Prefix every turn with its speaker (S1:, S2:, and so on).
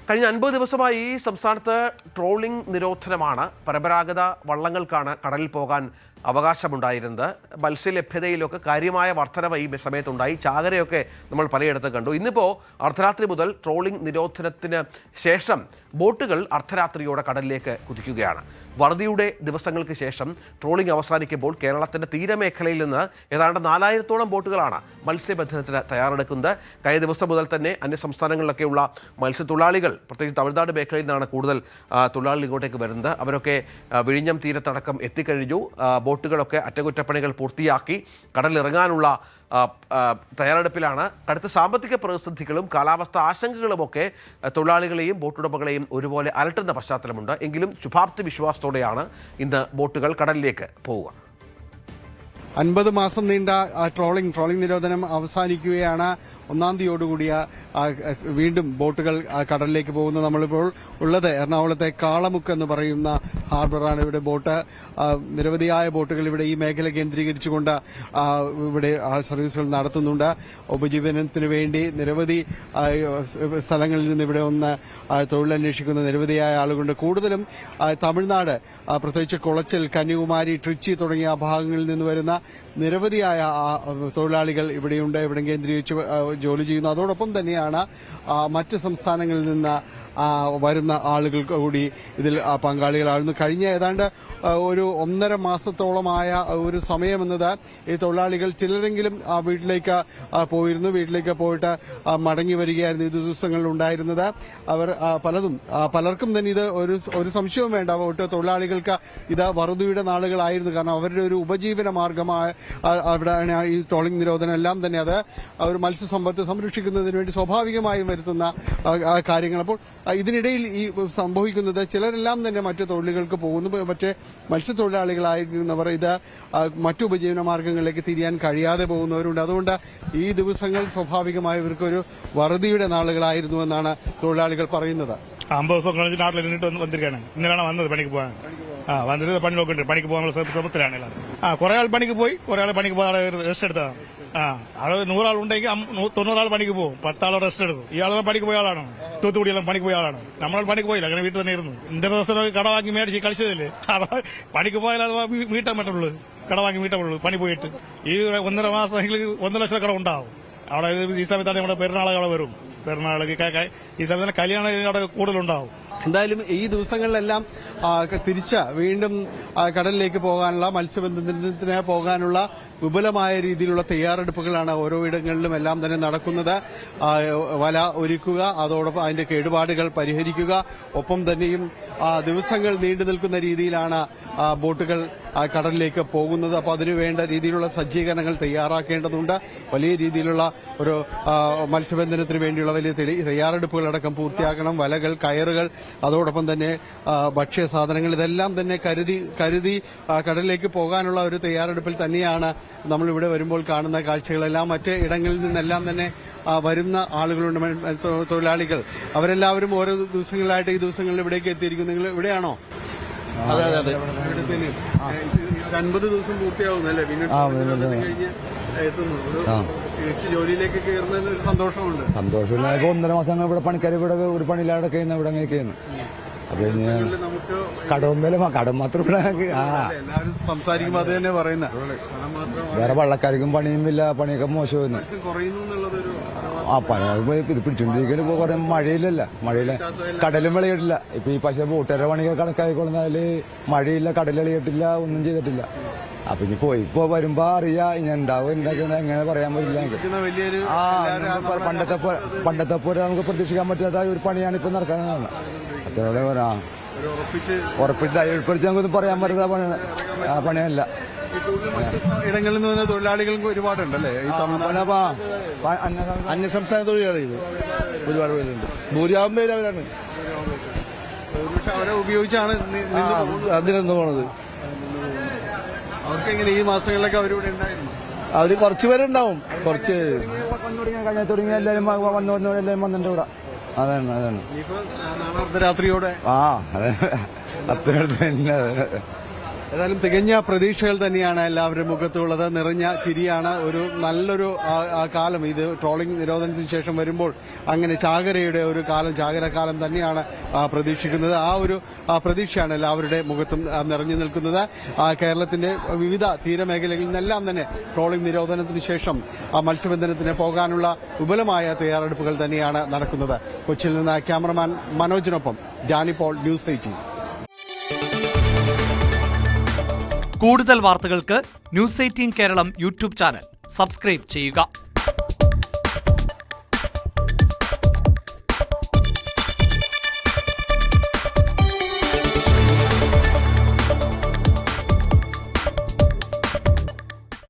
S1: കഴിഞ്ഞ 50 ദിവസമായി സംസ്ഥാനത്ത് ട്രോളിംഗ് നിരോധനമാണ്. പരമ്പരാഗത വള്ളങ്ങൾക്കാണ് കടലിൽ പോകാൻ അവകാശമുണ്ടായിരുന്നത്. മത്സ്യലഭ്യതയിലൊക്കെ കാര്യമായ വർധനവ് ഈ സമയത്തുണ്ടായി. ചാകരയൊക്കെ നമ്മൾ പലയിടത്തും കണ്ടു. ഇന്നിപ്പോൾ അർദ്ധരാത്രി മുതൽ ട്രോളിംഗ് നിരോധനത്തിന് ശേഷം ബോട്ടുകൾ അർദ്ധരാത്രിയോടെ കടലിലേക്ക് കുതിക്കുകയാണ്. വറുതിയുടെ ദിവസങ്ങൾക്ക് ശേഷം ട്രോളിംഗ് അവസാനിക്കുമ്പോൾ കേരളത്തിൻ്റെ തീരമേഖലയിൽ നിന്ന് ഏതാണ്ട് 4000-ഓളം ബോട്ടുകളാണ് മത്സ്യബന്ധനത്തിന് തയ്യാറെടുക്കുന്നത്. കഴിഞ്ഞ ദിവസം മുതൽ തന്നെ അന്യസംസ്ഥാനങ്ങളിലൊക്കെയുള്ള മത്സ്യത്തൊഴിലാളികൾ, പ്രത്യേകിച്ച് തമിഴ്നാട് മേഖലയിൽ നിന്നാണ് കൂടുതൽ തൊഴിലാളികൾ ഇങ്ങോട്ടേക്ക് വരുന്നത്. അവരൊക്കെ വിഴിഞ്ഞം തീരത്തടക്കം എത്തിക്കഴിഞ്ഞു. ബോട്ടുകളൊക്കെ അറ്റകുറ്റപ്പണികൾ പൂർത്തിയാക്കി കടലിറങ്ങാനുള്ള തയ്യാറെടുപ്പിലാണ്. കടുത്ത സാമ്പത്തിക പ്രതിസന്ധികളും കാലാവസ്ഥ ആശങ്കകളുമൊക്കെ തൊഴിലാളികളെയും ബോട്ടുടമകളെയും ഒരുപോലെ അലട്ടുന്ന പശ്ചാത്തലമുണ്ട്. എങ്കിലും ശുഭാപ്തി വിശ്വാസത്തോടെയാണ് ഇന്ന് ബോട്ടുകൾ കടലിലേക്ക് പോവുക.
S2: 50 മാസം നീണ്ട ട്രോളിംഗ് നിരോധനം അവസാനിക്കുകയാണ്. 1-ാം തീയതിയോടുകൂടിയ വീണ്ടും ബോട്ടുകൾ കടലിലേക്ക് പോകുന്നത്. നമ്മളിപ്പോൾ ഉള്ളത് എറണാകുളത്തെ കാളമുക്ക് എന്ന് പറയുന്ന ഹാർബറാണ്. ഇവിടെ നിരവധിയായ ബോട്ടുകൾ ഇവിടെ ഈ മേഖല കേന്ദ്രീകരിച്ചുകൊണ്ട് ഇവിടെ സർവീസുകൾ നടത്തുന്നുണ്ട്. ഉപജീവനത്തിന് വേണ്ടി നിരവധി സ്ഥലങ്ങളിൽ നിന്ന് ഇവിടെ ഒന്ന് തൊഴിലന്വേഷിക്കുന്ന നിരവധിയായ ആളുകളുണ്ട്. കൂടുതലും തമിഴ്നാട്, പ്രത്യേകിച്ച് കുളച്ചൽ, കന്യാകുമാരി, ട്രിച്ചി തുടങ്ങിയ ഭാഗങ്ങളിൽ നിന്ന് വരുന്ന നിരവധിയായ തൊഴിലാളികൾ ഇവിടെയുണ്ട്. ഇവിടെ കേന്ദ്രീകരിച്ച് ജോലി ചെയ്യുന്നു. അതോടൊപ്പം തന്നെയാണ് മറ്റ് സംസ്ഥാനങ്ങളിൽ നിന്ന് വരുന്ന ആളുകൾ കൂടി ഇതിൽ പങ്കാളികളായിരുന്നു. കഴിഞ്ഞ ഏതാണ്ട് ഒരു 1.5 മാസത്തോളമായ ഒരു സമയമെന്നത് ഈ തൊഴിലാളികൾ ചിലരെങ്കിലും വീട്ടിലേക്ക് പോയിരുന്നു. വീട്ടിലേക്ക് പോയിട്ട് മടങ്ങി വരികയായിരുന്നു ഈ ദിവസങ്ങളിൽ ഉണ്ടായിരുന്നത്. അവർ പലർക്കും തന്നെ ഇത് ഒരു സംശയവും വേണ്ട, തൊഴിലാളികൾക്ക് ഇത് വറുതിയുടെ നാളുകളായിരുന്നു. കാരണം അവരുടെ ഒരു ഉപജീവന മാർഗമായ അവിടെയാണ് ഈ ട്രോളിംഗ് നിരോധനം എല്ലാം തന്നെ. അത് ഒരു മത്സ്യസമ്പത്ത് സംരക്ഷിക്കുന്നതിന് വേണ്ടി സ്വാഭാവികമായും വരുത്തുന്ന കാര്യങ്ങൾ. അപ്പോൾ ഇതിനിടയിൽ ഈ സംഭവിക്കുന്നത് ചിലരെല്ലാം തന്നെ മറ്റു തൊഴിലുകൾക്ക് പോകുന്നു. മറ്റേ മത്സ്യത്തൊഴിലാളികളായിരുന്നവർ ഇത് മറ്റു ഉപജീവന മാർഗങ്ങളിലേക്ക് തിരിയാൻ കഴിയാതെ പോകുന്നവരുണ്ട്. അതുകൊണ്ട് ഈ ദിവസങ്ങൾ സ്വാഭാവികമായി ഇവർക്കൊരു വറുതിയുടെ നാളുകളായിരുന്നു എന്നാണ് തൊഴിലാളികൾ പറയുന്നത്.
S3: 50 ദിവസം കഴിഞ്ഞ് നാട്ടിൽ നിന്നിട്ട് വന്നിരിക്കുകയാണ്. ഇന്നലാണ് വന്നത് പണിക്ക് പോകാൻ. വന്നിട്ട് പണി നോക്കുന്നുണ്ട്. പണിക്ക് പോകാനുള്ള ശ്രമത്തിലാണ്. കുറെ ആൾ പണിക്ക് പോയി, കുറെ ആൾ പണിക്ക് പോകാതെ റെസ്റ്റ് എടുത്തതാണ്. അത് 100 ആൾ ഉണ്ടെങ്കിൽ 90 ആൾ പണിക്ക് പോകും, 10 ആൾ റെസ്റ്റ് എടുക്കും. ഈ ആളുകൾ പണിക്ക് പോയ ആളാണ്. തൂത്തുകുടിയെല്ലാം പണിക്ക് പോയ ആളാണ്. നമ്മൾ പണിക്ക് പോയില്ല, അങ്ങനെ വീട്ടിൽ തന്നെ ഇരുന്നു. ഇന്നത്തെ ദിവസം കടവാങ്ങി മേടിച്ച് കളിച്ചതില്ലേ, പണിക്ക് പോയാൽ അത് വീട്ടാൻ പറ്റുള്ളൂ. കടവാങ്ങി വീട്ടാൻ പറ്റുള്ളൂ പണി പോയിട്ട്. ഈ 1.5 മാസമെങ്കിൽ 1 ലക്ഷം കട ഉണ്ടാവും. അവിടെ ഈ സമയത്താണ് നമ്മുടെ പെരുന്നാളൊക്കെ അവിടെ വരും. പെരുന്നാളൊക്കെ ഈ സമയത്ത് കല്യാണം അവിടെ കൂടുതലുണ്ടാവും.
S2: എന്തായാലും ഈ ദിവസങ്ങളിലെല്ലാം വീണ്ടും കടലിലേക്ക് പോകാനുള്ള, മത്സ്യബന്ധനത്തിന് പോകാനുള്ള വിപുലമായ രീതിയിലുള്ള തയ്യാറെടുപ്പുകളാണ് ഓരോ ഇടങ്ങളിലും എല്ലാം തന്നെ നടക്കുന്നത്. വല ഒരുക്കുക, അതോടൊപ്പം അതിന്റെ കേടുപാടുകൾ പരിഹരിക്കുക, ഒപ്പം തന്നെയും ദിവസങ്ങൾ നീണ്ടു നിൽക്കുന്ന രീതിയിലാണ് ബോട്ടുകൾ കടലിലേക്ക് പോകുന്നത്. അപ്പോൾ അതിനുവേണ്ട രീതിയിലുള്ള സജ്ജീകരണങ്ങൾ തയ്യാറാക്കേണ്ടതുണ്ട്. വലിയ രീതിയിലുള്ള ഒരു മത്സ്യബന്ധനത്തിന് വേണ്ടിയുള്ള വലിയ തയ്യാറെടുപ്പുകളടക്കം പൂർത്തിയാക്കണം. വലകൾ, കയറുകൾ, അതോടൊപ്പം തന്നെ ഭക്ഷ്യ സാധനങ്ങൾ, ഇതെല്ലാം തന്നെ കരുതി കടലിലേക്ക് പോകാനുള്ള ഒരു തയ്യാറെടുപ്പിൽ തന്നെയാണ് നമ്മളിവിടെ വരുമ്പോൾ കാണുന്ന കാഴ്ചകളെല്ലാം. മറ്റ് ഇടങ്ങളിൽ നിന്നെല്ലാം തന്നെ വരുന്ന ആളുകളുണ്ട്, തൊഴിലാളികൾ. അവരെല്ലാവരും ഓരോ ദിവസങ്ങളിലായിട്ട് ഈ ദിവസങ്ങളിൽ ഇവിടേക്ക് എത്തിയിരിക്കുന്നു. നിങ്ങൾ ഇവിടെയാണോ? അതെ അതെ, ഇവിടെ തന്നെ 50 ദിവസം പൂർത്തിയാവുന്നല്ലേ? പിന്നെ കഴിഞ്ഞ് എത്തുന്നു. തിരിച്ച് ജോലിയിലേക്ക് കയറുന്നതിന് ഒരു സന്തോഷമുണ്ട്.
S4: സന്തോഷമില്ല. 1.5 മാസം ഇവിടെ പണിക്കാർ ഇവിടെ ഒരു പണിയില്ലാതെ കഴിയുന്ന ഇവിടെ അങ്ങനെ ചെയ്യുന്നു. അപ്പൊ നമുക്ക് കടം മാത്രം
S2: എല്ലാവരും സംസാരിക്കുമ്പോൾ അത് തന്നെ പറയുന്നത്.
S4: വേറെ വള്ളക്കാർക്കും പണിയുമില്ല, പണിയൊക്കെ മോശമായിരുന്നു. ഇത് പിടിച്ചോണ്ടിരിക്കുന്ന കുറെ മഴയില്ലല്ല, കടലും വെളിയിട്ടില്ല. ഇപ്പൊ ഈ പക്ഷേ ബോട്ടുകാരുടെ പണികൾ കണക്കായിക്കൊള്ളുന്നതില് മഴയില്ല, കടലെളിയിട്ടില്ല, ഒന്നും ചെയ്തിട്ടില്ല. അപ്പൊ ഇനി ഇപ്പൊ വരുമ്പോ അറിയാ ഇനി ഉണ്ടാവും എന്താക്കണ എങ്ങനെ പറയാൻ പറ്റില്ല. പണ്ടത്തെ പോലെ നമുക്ക് പ്രതീക്ഷിക്കാൻ പറ്റാത്ത ഒരു പണിയാണ് ഇപ്പൊ നടക്കാനാണ്. അതോടെ ഉറപ്പിച്ച് നമുക്കൊന്നും പറയാൻ പറ്റാത്ത പണിയല്ല.
S2: ഇടങ്ങളിൽ നിന്ന് തൊഴിലാളികൾക്ക് ഒരുപാടുണ്ടല്ലേ?
S4: അന്യസംസ്ഥാന തൊഴിലാളികൾ ഒരുപാട് പേരുണ്ട്. ഭൂരിഭാഗം പേര് അവരാണ്.
S2: അവരെ ഉപയോഗിച്ചാണ്
S4: അതിനെന്ന് പോണത്.
S2: അവർക്കെങ്ങനെ ഈ മാസങ്ങളിലൊക്കെ അവരിവിടെ ഉണ്ടായിരുന്നു?
S4: അവര് കുറച്ചുപേരുണ്ടാവും. കുറച്ച് കഴിഞ്ഞ തുടങ്ങി എല്ലാവരും വന്നു എല്ലാവരും വന്നിട്ടുണ്ട് ഇവിടെ. അതാണ്
S2: അർദ്ധരാത്രിയോടെ
S4: അതെ അത്രയും തന്നെ.
S2: ഏതായാലും തികഞ്ഞ പ്രതീക്ഷകൾ തന്നെയാണ് എല്ലാവരുടെ മുഖത്തുള്ളത്. നിറഞ്ഞ ചിരിയാണ്. ഒരു നല്ലൊരു കാലം ഇത് ട്രോളിംഗ് നിരോധനത്തിന് ശേഷം വരുമ്പോൾ അങ്ങനെ ചാകരയുടെ ഒരു കാലം, ചാകരക്കാലം തന്നെയാണ് പ്രതീക്ഷിക്കുന്നത്. ആ ഒരു പ്രതീക്ഷയാണ് എല്ലാവരുടെ മുഖത്തും നിറഞ്ഞു നിൽക്കുന്നത്. കേരളത്തിന്റെ വിവിധ തീരമേഖലകളിൽ നിന്നെല്ലാം തന്നെ ട്രോളിംഗ് നിരോധനത്തിന് ശേഷം മത്സ്യബന്ധനത്തിന് പോകാനുള്ള വിപുലമായ തയ്യാറെടുപ്പുകൾ തന്നെയാണ് നടക്കുന്നത്. കൊച്ചിയിൽ നിന്ന് ക്യാമറമാൻ മനോജിനൊപ്പം ജാനി പോൾ, ന്യൂസ് 18.
S5: കൂടുതൽ വാർത്തകൾക്ക് news 18 Keralam YouTube channel subscribe ചെയ്യുക.